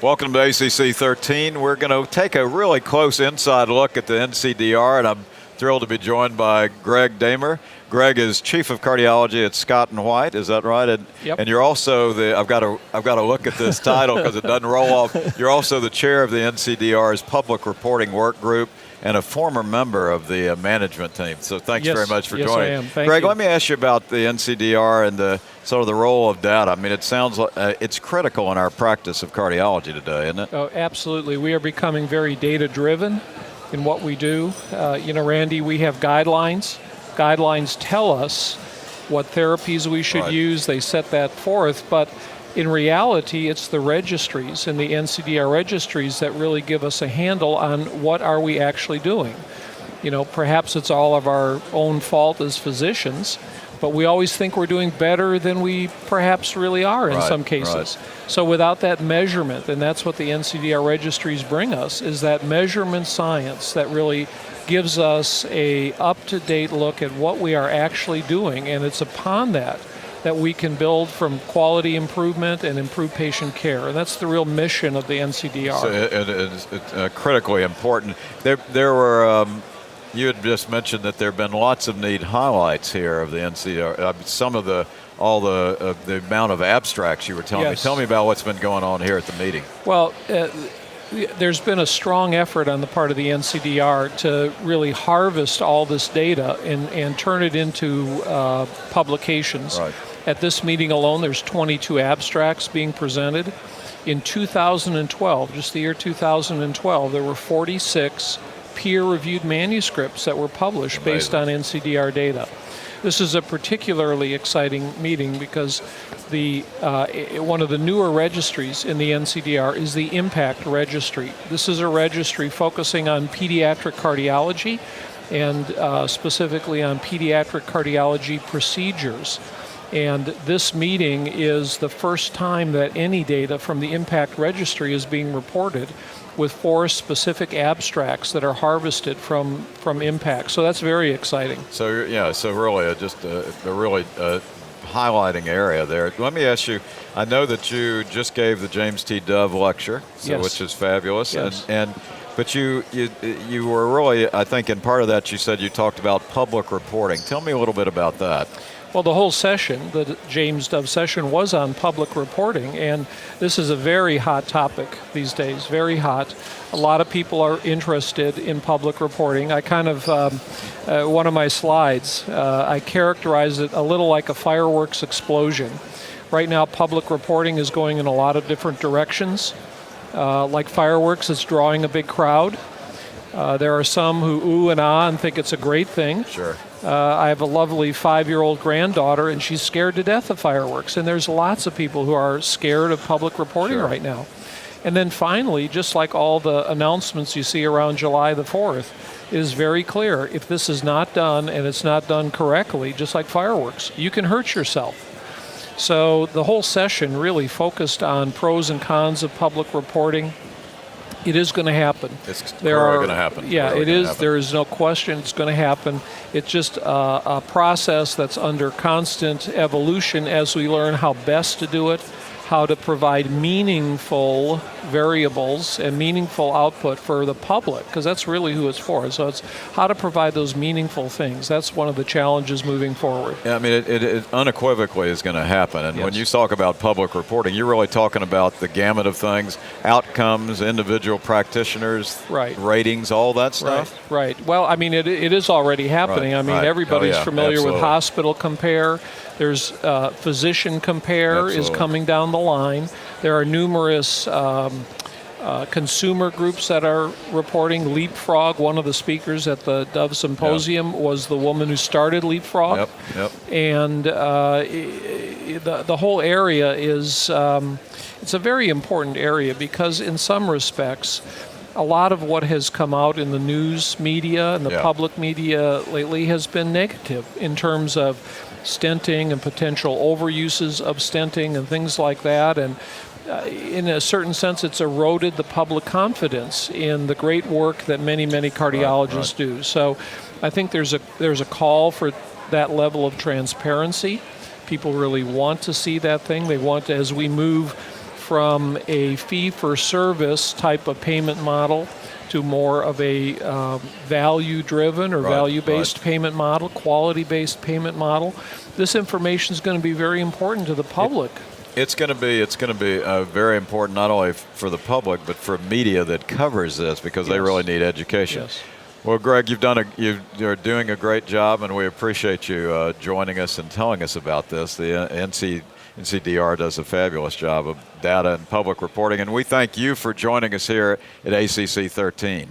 Welcome to ACC.13. We're going to take a really close inside look at the NCDR, and I'm thrilled to be joined by Greg Damer. Greg is Chief of Cardiology at Scott & White, is that right? And, yep. And you're also the, I've got to look at this title because it doesn't roll off. You're also the chair of the NCDR's Public Reporting Work Group and a former member of the management team. So thanks very much for joining. Yes, I am. Thank Greg, you. let me ask you about the NCDR and the sort of the role of data. I mean, it sounds like it's critical in our practice of cardiology today, isn't it? Oh, absolutely. We are becoming very data-driven in what we do. Randy, we have guidelines. Guidelines tell us what therapies we should use. They set that forth, but in reality, it's the registries and the NCDR registries that really give us a handle on what are we actually doing. Perhaps it's all of our own fault as physicians, but we always think we're doing better than we perhaps really are in some cases. So without that measurement, and that's what the NCDR registries bring us, is that measurement science that really gives us a up-to-date look at what we are actually doing, and it's upon that we can build from quality improvement and improve patient care. And that's the real mission of the NCDR. So it's critically important. There were, you had just mentioned that there have been lots of neat highlights here of the NCDR. Some of the amount of abstracts you were telling me. Tell me about what's been going on here at the meeting. Well, there's been a strong effort on the part of the NCDR to really harvest all this data and turn it into publications. Right. At this meeting alone, there's 22 abstracts being presented. In 2012, just the year 2012, there were 46 peer-reviewed manuscripts that were published based on NCDR data. This is a particularly exciting meeting because one of the newer registries in the NCDR is the IMPACT registry. This is a registry focusing on pediatric cardiology and specifically on pediatric cardiology procedures. And this meeting is the first time that any data from the IMPACT registry is being reported, with 4 specific abstracts that are harvested from IMPACT. So that's very exciting. So really just a really highlighting area there. Let me ask you, I know that you just gave the James T. Dove lecture, which is fabulous. Yes. But you were really, I think in part of that you said you talked about public reporting. Tell me a little bit about that. Well, the whole session, the James Dove session, was on public reporting, and this is a very hot topic these days, very hot. A lot of people are interested in public reporting. I kind of, one of my slides, I characterize it a little like a fireworks explosion. Right now, public reporting is going in a lot of different directions. Like fireworks, it's drawing a big crowd. There are some who ooh and ah and think it's a great thing. Sure. I have a lovely 5-year-old granddaughter, and she's scared to death of fireworks. And there's lots of people who are scared of public reporting right now. And then finally, just like all the announcements you see around July the 4th, it is very clear, if this is not done and it's not done correctly, just like fireworks, you can hurt yourself. So the whole session really focused on pros and cons of public reporting. It is going to happen. It's going to happen. Yeah, it is. There is no question it's going to happen. It's just a process that's under constant evolution as we learn how best to do it, how to provide meaningful variables and meaningful output for the public, because that's really who it's for. So it's how to provide those meaningful things. That's one of the challenges moving forward. Yeah, I mean, it unequivocally is going to happen. And when you talk about public reporting, you're really talking about the gamut of things, outcomes, individual practitioners, ratings, all that stuff? Right. Well, I mean, it is already happening. I mean, everybody's familiar with Hospital Compare. There's Physician Compare is coming down the line. There are numerous consumer groups that are reporting. Leapfrog, one of the speakers at the Dove Symposium, was the woman who started Leapfrog. And the whole area is, it's a very important area because in some respects, a lot of what has come out in the news media and the public media lately has been negative in terms of stenting and potential overuses of stenting and things like that. And in a certain sense, it's eroded the public confidence in the great work that many cardiologists do. So I think there's a call for that level of transparency. People really want to see that thing. They want to, as we move from a fee-for-service type of payment model to more of a value-driven or value-based payment model, quality-based payment model. This information is going to be very important to the public. It's going to be very important not only for the public but for media that covers this, because they really need education. Yes. Well, Greg, you're doing a great job, and we appreciate you joining us and telling us about this. The NCDR does a fabulous job of data and public reporting, and we thank you for joining us here at ACC 13.